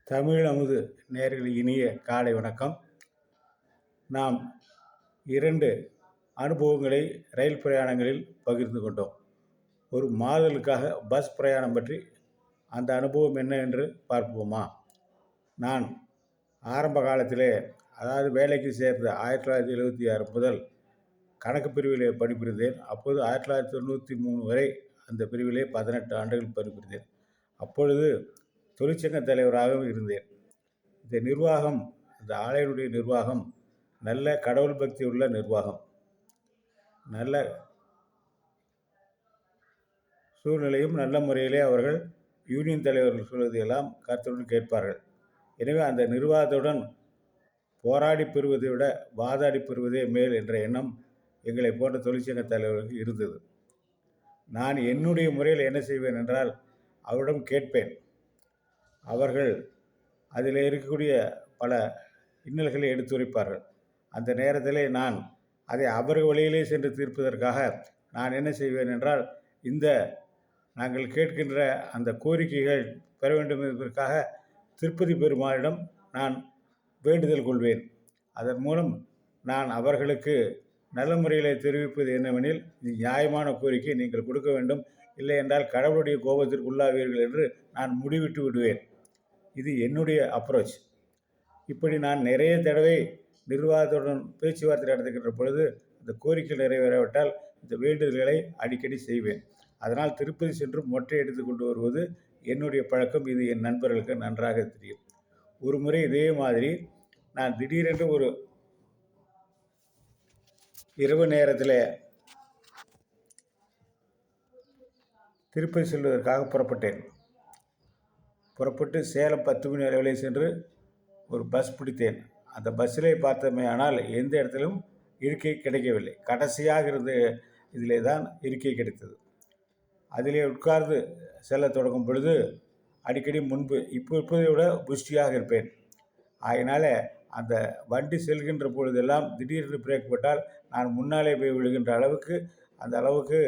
தமிழ் அமுது நேயர்கள் இனிய காலை வணக்கம். நாம் 2 அனுபவங்களை ரயில் பிரயாணங்களில் பகிர்ந்து கொண்டோம். ஒரு மாறுதலுக்காக பஸ் பிரயாணம் பற்றி அந்த அனுபவம் என்ன என்று பார்ப்போமா? நான் ஆரம்ப காலத்திலே, அதாவது வேலைக்கு சேர்ந்த 1976 முதல் கணக்கு பிரிவிலே பணிபுரிந்தேன். அப்போது 1993 வரை அந்த பிரிவிலே 18 ஆண்டுகள் பணிபுரிந்தேன். அப்பொழுது தொழிற்சங்க தலைவராகவும் இருந்தேன். இந்த நிர்வாகம், இந்த ஆலையினுடைய நிர்வாகம் நல்ல கடவுள் பக்தி உள்ள நிர்வாகம். நல்ல சூழ்நிலையும் நல்ல முறையிலே அவர்கள் யூனியன் தலைவர்கள் சொல்வதையெல்லாம் கருத்துடன் கேட்பார்கள். எனவே அந்த நிர்வாகத்துடன் போராடி பெறுவதை விட வாதாடி பெறுவதே மேல் என்ற எண்ணம் எங்களை போன்ற தொழிற்சங்க தலைவர்களுக்கு இருந்தது. நான் என்னுடைய முறையில் என்ன செய்வேன் என்றால், அவரிடம் கேட்பேன். அவர்கள் அதில் இருக்கக்கூடிய பல இன்னல்களை எடுத்துரைப்பார்கள். அந்த நேரத்திலே நான் அதை அவர்கள் வழியிலே சென்று தீர்ப்பதற்காக நான் என்ன செய்வேன் என்றால், இந்த நாங்கள் கேட்கின்ற அந்த கோரிக்கைகள் பெற வேண்டும் என்பதற்காக திருப்பதி பெருமாளிடம் நான் வேண்டுதல் கொள்வேன். அதன் மூலம் நான் அவர்களுக்கு நல்ல முறையில் தெரிவிப்பது என்னவெனில், இது நியாயமான கோரிக்கை, நீங்கள் கொடுக்க வேண்டும், இல்லை என்றால் கடவுளுடைய கோபத்திற்கு உள்ளாவீர்கள் என்று நான் முடிவிட்டு விடுவேன். இது என்னுடைய அப்ரோச். இப்படி நான் நிறைய தடவை நிர்வாகத்துடன் பேச்சுவார்த்தை நடத்துகின்ற பொழுது இந்த கோரிக்கை நிறைவேறாவிட்டால் இந்த வேண்டுதல்களை அடிக்கடி செய்வேன். அதனால் திருப்பதி சென்று மொட்டை எடுத்து கொண்டு வருவது என்னுடைய பழக்கம். இது என் நண்பர்களுக்கு நன்றாக தெரியும். ஒரு முறை இதே மாதிரி நான் திடீரென்று ஒரு இரவு நேரத்தில் திருப்பதி செல்வதற்காக புறப்பட்டு சேலம் 10 மணி அளவிலே சென்று ஒரு பஸ் பிடித்தேன். அந்த பஸ்ஸிலே பார்த்தோமே ஆனால் எந்த இடத்திலும் இருக்கை கிடைக்கவில்லை. கடைசியாக இருந்த இதிலே தான் இருக்கை கிடைத்தது. அதிலே உட்கார்ந்து செல்ல தொடங்கும் பொழுது அடிக்கடி முன்பு இப்போதை விட புஷ்டியாக இருப்பேன். அதனால் அந்த வண்டி செல்கின்ற பொழுதெல்லாம் திடீரென்று பிரேக் போட்டால் நான் முன்னாலே போய் விழுகின்ற அளவுக்கு அந்த அளவுக்கு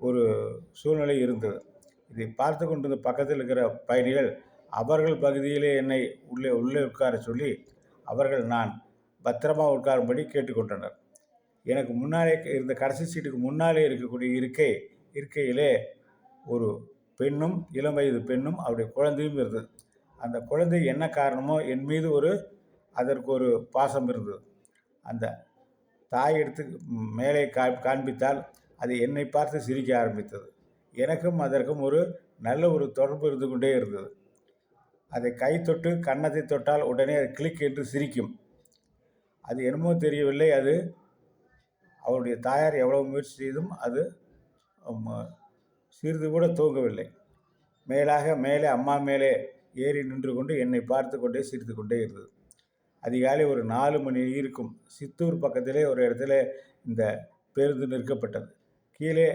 ஒரு சூழ்நிலை இருந்தது. இதை பார்த்து கொண்டிருந்த பக்கத்தில் இருக்கிற பயணிகள் அவர்கள் பகுதியிலே என்னை உள்ளே உட்கார சொல்லி அவர்கள் நான் பத்திரமாக உட்காரும்படி கேட்டுக்கொண்டனர். எனக்கு முன்னாலே இருந்த கடைசி சீட்டுக்கு முன்னாலே இருக்கக்கூடிய இருக்கையிலே ஒரு பெண்ணும், இளம் வயது பெண்ணும், அவருடைய குழந்தையும் இருந்தது. அந்த குழந்தை என்ன காரணமோ என் மீது அதற்கு ஒரு பாசம் இருந்தது. அந்த தாய் எடுத்து மேலே காண்பித்தால் அது என்னை பார்த்து சிரிக்க ஆரம்பித்தது. எனக்கும் அதற்கும் ஒரு நல்ல ஒரு தொடர்பு இருந்து கொண்டே இருந்தது. அதை கை தொட்டு கன்னத்தை தொட்டால் உடனே அது கிளிக் என்று சிரிக்கும். அது என்னமோ தெரியவில்லை, அது அவருடைய தாயார் எவ்வளவு முயற்சி செய்தும் அது சிறிது கூட தூங்கவில்லை. மேலே அம்மா மேலே ஏறி நின்று கொண்டு என்னை பார்த்து கொண்டே சிரித்து கொண்டே இருந்தது. அதிகாலை ஒரு 4 மணி இருக்கும். சித்தூர் பக்கத்திலே ஒரு இடத்துல இந்த பேருந்து நிற்கப்பட்டது. கீழே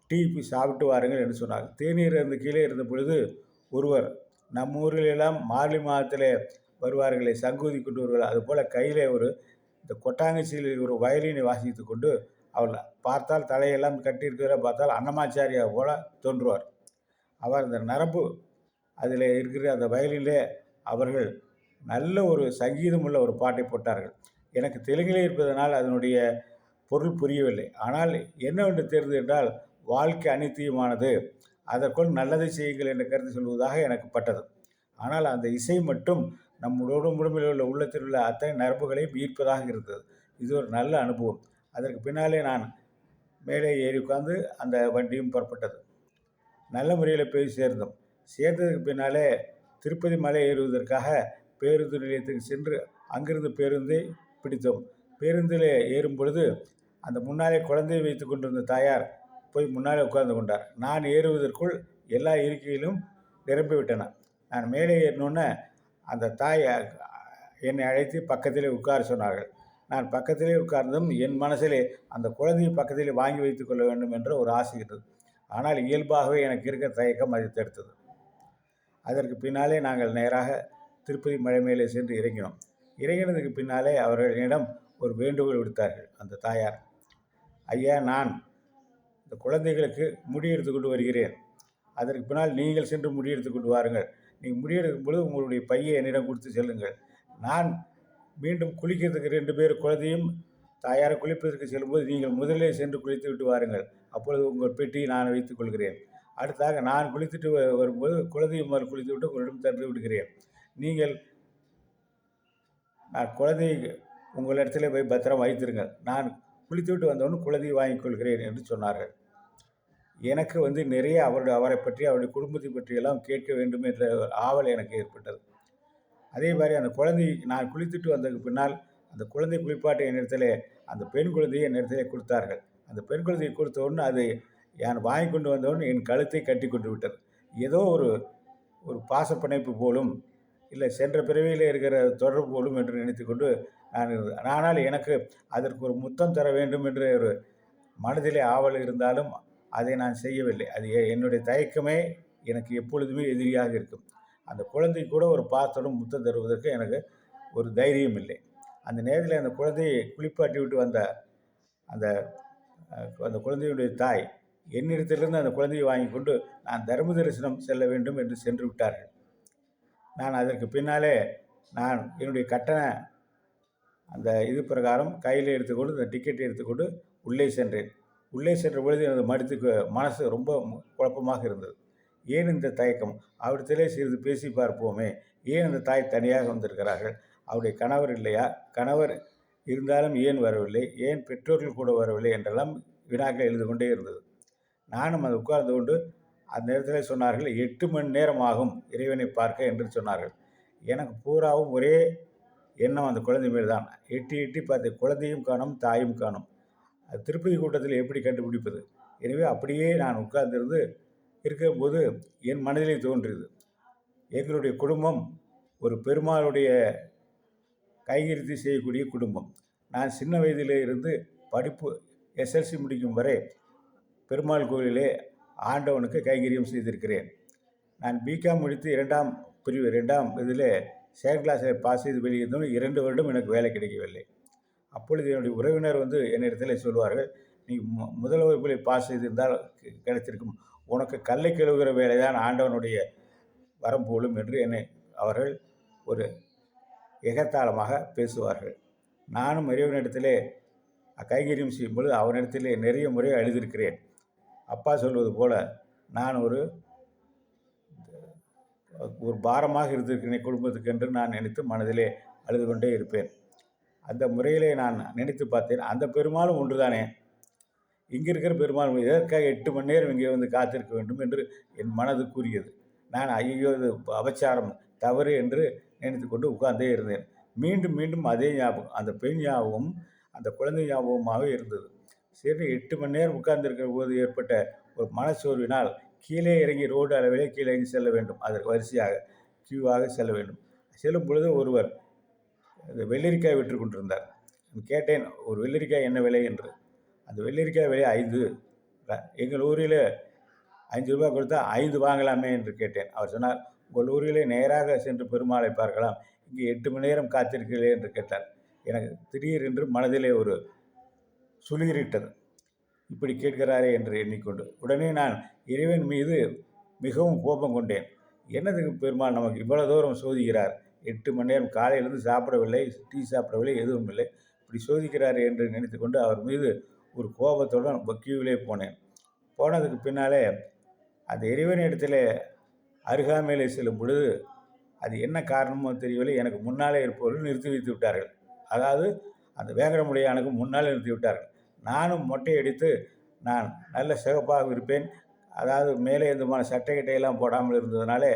டீ சாப்பிட்டு வாருங்கள் என்று சொன்னார். தேநீர் இருந்து கீழே இருந்த பொழுது ஒருவர், நம்ம ஊரிலெல்லாம் மார்கழி மாதத்தில் வருவார்களே சங்கூதி கொண்டு வருவார்கள், அதுபோல் கையில் இந்த கொட்டாங்கச்சியில் ஒரு வயலினை வாசித்து கொண்டு அவள் பார்த்தால் தலையெல்லாம் கட்டியிருக்கிறத பார்த்தால் அன்னமாச்சாரியா போல தோன்றுவார். அவர் அந்த நரம்பு அதில் இருக்கிற அந்த வயலிலே அவர்கள் நல்ல ஒரு சங்கீதம் உள்ள ஒரு பாட்டை போட்டார்கள். எனக்கு தெலுங்கிலே இருப்பதனால் அதனுடைய பொருள் புரியவில்லை. ஆனால் என்னவென்று தெரிந்து என்றால், வாழ்க்கை அனித்தியமானது, அதற்குள் நல்லதை செய்யுங்கள் என்ற கருத்து சொல்வதாக எனக்கு பட்டது. ஆனால் அந்த இசை மட்டும் நம்மளோட உடம்பில் உள்ள உள்ளத்தில் உள்ள அத்தனை நரம்புகளையும் ஈர்ப்பதாக இருந்தது. இது ஒரு நல்ல அனுபவம். அதற்கு பின்னாலே நான் மேலே ஏறி உட்கார்ந்து அந்த வண்டியும் புறப்பட்டது. நல்ல முறையில் போய் சேர்ந்தோம். சேர்ந்ததுக்கு பின்னாலே திருப்பதி மலை ஏறுவதற்காக பேருந்து நிலையத்துக்கு சென்று அங்கிருந்து பேருந்தை பிடித்தோம். பேருந்தில் ஏறும் பொழுது அந்த முன்னாலே குழந்தையை வைத்து கொண்டிருந்த தாயார் போய் முன்னாலே உட்கார்ந்து கொண்டார். நான் ஏறுவதற்குள் எல்லா இருக்கையிலும் நிரம்பிவிட்டன. நான் மேலே ஏறினோன்னே அந்த தாய் என்னை அழைத்து பக்கத்திலே உட்கார சொன்னார்கள். நான் பக்கத்திலே உட்கார்ந்தும் என் மனசிலே அந்த குழந்தையை பக்கத்திலே வாங்கி வைத்து கொள்ள வேண்டும் என்ற ஒரு ஆசை இருந்தது. ஆனால் இயல்பாகவே எனக்கு இருக்க தயக்கம் அதை தடுத்தது. அதற்கு பின்னாலே நாங்கள் நேராக திருப்பதி மலை மேலே சென்று இறங்கினோம். இறங்கினதுக்கு பின்னாலே அவர்களிடம் ஒரு வேண்டுகோள் விடுத்தார்கள் அந்த தாயார். ஐயா, நான் இந்த குழந்தைகளுக்கு முடி எடுத்து கொண்டு வருகிறேன், அதற்கு பின்னால் நீங்கள் சென்று முடி எடுத்து கொண்டு வாருங்கள், நீங்கள் முடிவெடுக்கும் பொழுது உங்களுடைய பையை என்னிடம் கொடுத்து செல்லுங்கள். நான் மீண்டும் குளிக்கிறதுக்கு 2 பேர் குழந்தையும் தாயாரை குளிப்பதற்கு செல்லும்போது நீங்கள் முதலே சென்று குளித்து விட்டு வாருங்கள். அப்பொழுது உங்கள் பெட்டியை நான் வைத்துக் கொள்கிறேன். அடுத்ததாக நான் குளித்துட்டு வரும்போது குழந்தையும் முதல் குளித்து விட்டு உங்களிடம் தந்து விடுகிறேன். நீங்கள் நான் குழந்தையை உங்களிடத்திலே போய் பத்திரம் வைத்திருங்கள். நான் குளித்துவிட்டு வந்தவுடன் குழந்தையை வாங்கிக் கொள்கிறேன் என்று சொன்னார்கள். எனக்கு நிறைய அவரை பற்றி அவருடைய குடும்பத்தை பற்றியெல்லாம் கேட்க வேண்டும் என்ற ஆவல் எனக்கு ஏற்பட்டது. அதே மாதிரி அந்த குழந்தையை நான் குளித்துட்டு வந்ததுக்கு பின்னால் அந்த குழந்தை குளிப்பாட்டை என்னிடத்திலே அந்த பெண் குழந்தையை என்னிடத்திலே கொடுத்தார்கள். அந்த பெண் குழந்தையை கொடுத்தவுடனே அது நான் வாங்கி கொண்டு வந்தவுடன் என் கழுத்தை கட்டி கொண்டு விட்டது. ஏதோ ஒரு பாசப்பிணைப்பு போலும், இல்லை சென்ற பிறவியில் இருக்கிற தொடர்பு போலும் என்று நினைத்து கொண்டு ஆனால் எனக்கு அதற்கு ஒரு முத்தம் தர வேண்டும் என்ற ஒரு மனதிலே ஆவல் இருந்தாலும் அதை நான் செய்யவில்லை. அது என்னுடைய தயக்கமே எனக்கு எப்பொழுதுமே எதிரியாக இருக்கும். அந்த குழந்தை கூட ஒரு பாசத்துடன் முத்தம் தருவதற்கு எனக்கு ஒரு தைரியம் இல்லை. அந்த நேரத்தில் அந்த குழந்தையை குளிப்பாட்டி விட்டு வந்த அந்த அந்த குழந்தையுடைய தாய் என்னிடத்திலிருந்து அந்த குழந்தையை வாங்கி கொண்டு நான் தர்ம தரிசனம் செல்ல வேண்டும் என்று சென்று விட்டார்கள். நான் அதற்கு பின்னாலே நான் என்னுடைய கட்டண அந்த இது பிரகாரம் கையில் எடுத்துக்கொண்டு அந்த டிக்கெட்டை எடுத்துக்கொண்டு உள்ளே சென்றேன். உள்ளே சென்ற பொழுது எனது மனசு ரொம்ப குழப்பமாக இருந்தது. ஏன் இந்த தயக்கம்? அவரிடத்திலே சிறிது பேசி பார்ப்போமே. ஏன் அந்த தாய் தனியாக வந்திருக்கிறார்கள்? அவருடைய கணவர் இல்லையா? கணவர் இருந்தாலும் ஏன் வரவில்லை? ஏன் பெற்றோர்கள் கூட வரவில்லை என்றெல்லாம் வினாக்கள் எழுது கொண்டே இருந்தது. நானும் அதை உட்கார்ந்து கொண்டு அந்த நேரத்தில் சொன்னார்கள் 8 மணி நேரம் ஆகும் இறைவனை பார்க்க என்று சொன்னார்கள். எனக்கு பூராவும் ஒரே எண்ணம் அந்த குழந்தை மேல் தான். எட்டி பார்த்து குழந்தையும் காணும், தாயும் காணும். அது திருப்பதி கூட்டத்தில் எப்படி கண்டுபிடிப்பது? எனவே அப்படியே நான் உட்கார்ந்திருந்து இருக்கும்போது என் மனதிலே தோன்றியது, எங்களுடைய குடும்பம் ஒரு பெருமாளுடைய கைகிருத்தி செய்யக்கூடிய குடும்பம். நான் சின்ன வயதிலே இருந்து படிப்பு எஸ்எல்சி முடிக்கும் வரை பெருமாள் கோயிலே ஆண்டவனுக்கு கைங்கரியம் செய்திருக்கிறேன். நான் பிகாம் முடித்து 2ஆம் பிரிவு 2ஆம் இதில் செகண்ட் கிளாஸில் பாஸ் செய்து வெளியிருந்தோம். 2 வருடம் எனக்கு வேலை கிடைக்கவில்லை. அப்பொழுது என்னுடைய உறவினர் என்னிடத்தில் சொல்வார்கள், நீ முதல் வகுப்பில் பாஸ் செய்திருந்தால் கிடைத்திருக்கும், உனக்கு கல்லை கழுவுகிற வேலை தான் ஆண்டவனுடைய வரம் போலும் என்று என்னை அவர்கள் ஒரு எகத்தாளமாக பேசுவார்கள். நானும் இறைவனிடத்திலே கைங்கரியம் செய்யும்பொழுது அவனிடத்திலே நிறைய முறை அழுதிருக்கிறேன். அப்பா சொல்வது போல நான் ஒரு பாரமாக இருந்திருக்கிறேன் குடும்பத்துக்கு என்று நான் நினைத்து மனதிலே அழுது கொண்டே இருப்பேன். அந்த முறையிலே நான் நினைத்து பார்த்தேன், அந்த பெருமாளும் ஒன்று தானே, இங்கே இருக்கிற பெருமாள் எதற்காக 8 மணி நேரம் இங்கே காத்திருக்க வேண்டும் என்று என் மனது கூறியது. நான் ஐயோ இது அபச்சாரம், தவறு என்று நினைத்து கொண்டு உட்கார்ந்தே இருந்தேன். மீண்டும் மீண்டும் அதே ஞாபகம், அந்த பெண் ஞாபகம், அந்த குழந்தை ஞாபகமாக இருந்தது. சரி, 8 மணி நேரம் உட்கார்ந்திருக்கிற போது ஏற்பட்ட ஒரு மனச்சோர்வினால் கீழே இறங்கி ரோடு அளவிலே கீழே இறங்கி செல்ல வேண்டும். அதற்கு வரிசையாக கியூவாக செல்ல வேண்டும். செல்லும் பொழுது ஒருவர் வெள்ளரிக்காய் விற்று கொண்டிருந்தார். கேட்டேன், ஒரு வெள்ளரிக்காய் என்ன விலை என்று. அந்த வெள்ளரிக்காய் விலை 5. எங்கள் ஊரில் 5 ரூபாய் கொடுத்தா 5 வாங்கலாமே என்று கேட்டேன். அவர் சொன்னார், உங்கள் ஊரிலே நேராக சென்று பெருமாளை பார்க்கலாம், இங்கே 8 மணி நேரம் காத்திருக்கிறீர்களே என்று கேட்டார். எனக்கு திடீரென்று மனதிலே ஒரு சுளீரிட்டது. இப்படி கேட்கிறாரே என்று எண்ணிக்கொண்டு உடனே நான் இறைவன் மீது மிகவும் கோபம் கொண்டேன். என்னதுக்கு பெருமாள் நமக்கு இவ்வளோ தூரம் சோதிக்கிறார்? 8 மணி நேரம் காலையிலிருந்து சாப்பிடவில்லை, டீ சாப்பிடவில்லை, எதுவும் இல்லை, இப்படி சோதிக்கிறார் என்று நினைத்து கொண்டு அவர் மீது ஒரு கோபத்துடன் கியூவிலே போனேன். போனதுக்கு பின்னாலே அந்த இறைவன் இடத்துல அருகாமையிலே செல்லும் பொழுது அது என்ன காரணமோ தெரியவில்லை, எனக்கு முன்னாலே இருப்பவர்கள் நிறுத்தி வைத்து விட்டார்கள். அதாவது அந்த வேங்கடமுடையானுக்கு முன்னால் நிறுத்தி விட்டார்கள். நானும் மொட்டை அடித்து நான் நல்ல சிவப்பாக இருப்பேன். அதாவது மேலே எந்தமான சட்டை கட்டையெல்லாம் போடாமல் இருந்ததுனாலே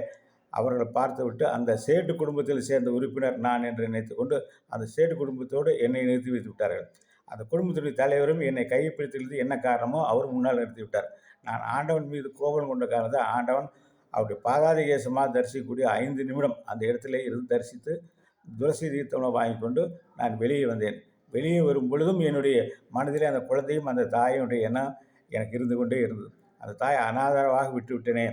அவர்களை பார்த்து விட்டு அந்த சேட்டு குடும்பத்தில் சேர்ந்த உறுப்பினர் நான் என்று நினைத்து கொண்டு அந்த சேட்டு குடும்பத்தோடு என்னை நிறுத்தி வைத்து விட்டார்கள். அந்த குடும்பத்துடைய தலைவரும் என்னை கையை பிடித்திருந்து என்ன காரணமோ அவர் முன்னால் நிறுத்தி விட்டார். நான் ஆண்டவன் மீது கோபம் கொண்ட காரணத்தை ஆண்டவன் அவருடைய பாதாதிகேசமாக தரிசிக்கக்கூடிய 5 நிமிடம் அந்த இடத்துல இருந்து தரிசித்து துளசி தீர்த்தம் வாங்கி கொண்டு நான் வெளியே வந்தேன். வெளியே வரும் பொழுதும் என்னுடைய மனதிலே அந்த குழந்தையும் அந்த தாயினுடைய எண்ணம் எனக்கு இருந்து கொண்டே இருந்தது. அந்த தாயை அனாதரவாக விட்டு விட்டேனே,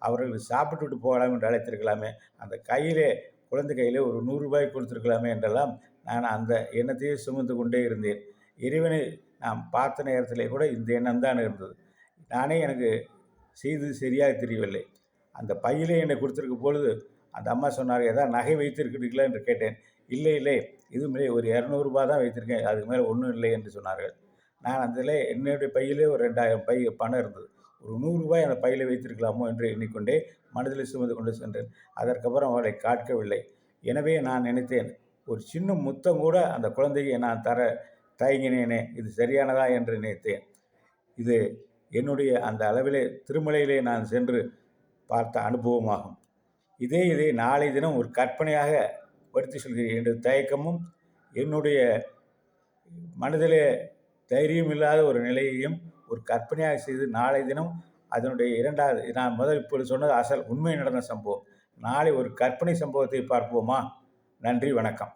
அவர்கள் சாப்பிட்டு விட்டு போகலாம் என்று அழைத்திருக்கலாமே, அந்த கையிலே குழந்தை கையிலே ஒரு 100 ரூபாய் கொடுத்துருக்கலாமே என்றெல்லாம் நான் அந்த எண்ணத்தையே சுமந்து கொண்டே இருந்தேன். இறைவனை நாம் பார்த்த நேரத்திலே கூட இந்த எண்ணம் தான் இருந்தது. நானே எனக்கு செய்தது சரியாக தெரியவில்லை. அந்த பையிலே என்னை கொடுத்துருக்க பொழுது அந்த அம்மா சொன்னார்கள், "ஏதாவது நகை வைத்திருக்கிறீர்களா?" என்று கேட்டேன். "இல்லை, இல்லை. இதுவுமே ஒரு ரூ. 200 தான் வைத்திருக்கேன். அதுக்கு மேலே ஒன்றும் இல்லை" என்று சொன்னார்கள். நான் அதிலே என்னுடைய பையிலே ஒரு 2000 பணம் இருந்தது. ஒரு ரூ. 100 அந்த பையிலே வைத்திருக்கலாமோ என்று எண்ணிக்கொண்டே மனதிலே சுமந்து கொண்டு சென்றேன். அதற்கப்புறம் அவளை காட்கவில்லை. எனவே நான் நினைத்தேன், ஒரு சின்ன முத்தம் கூட அந்த குழந்தைக்கு நான் தர தயங்கினேனே, இது சரியானதா என்று நினைத்தேன். இது என்னுடைய அந்த அளவிலே திருமலையிலே நான் சென்று பார்த்த அனுபவமாகும். இதை நாளை தினம் ஒரு கற்பனையாக படுத்தி சொல்கிறேன். என்னுடைய தயக்கமும் என்னுடைய மனதிலே தைரியம் இல்லாத ஒரு நிலையையும் ஒரு கற்பனையாக செய்து நாளை தினம் அதனுடைய 2வது நான் இப்பொழுது சொன்னது அசல் உண்மை நடந்த சம்பவம். நாளை ஒரு கற்பனை சம்பவத்தை பார்ப்போமா? நன்றி, வணக்கம்.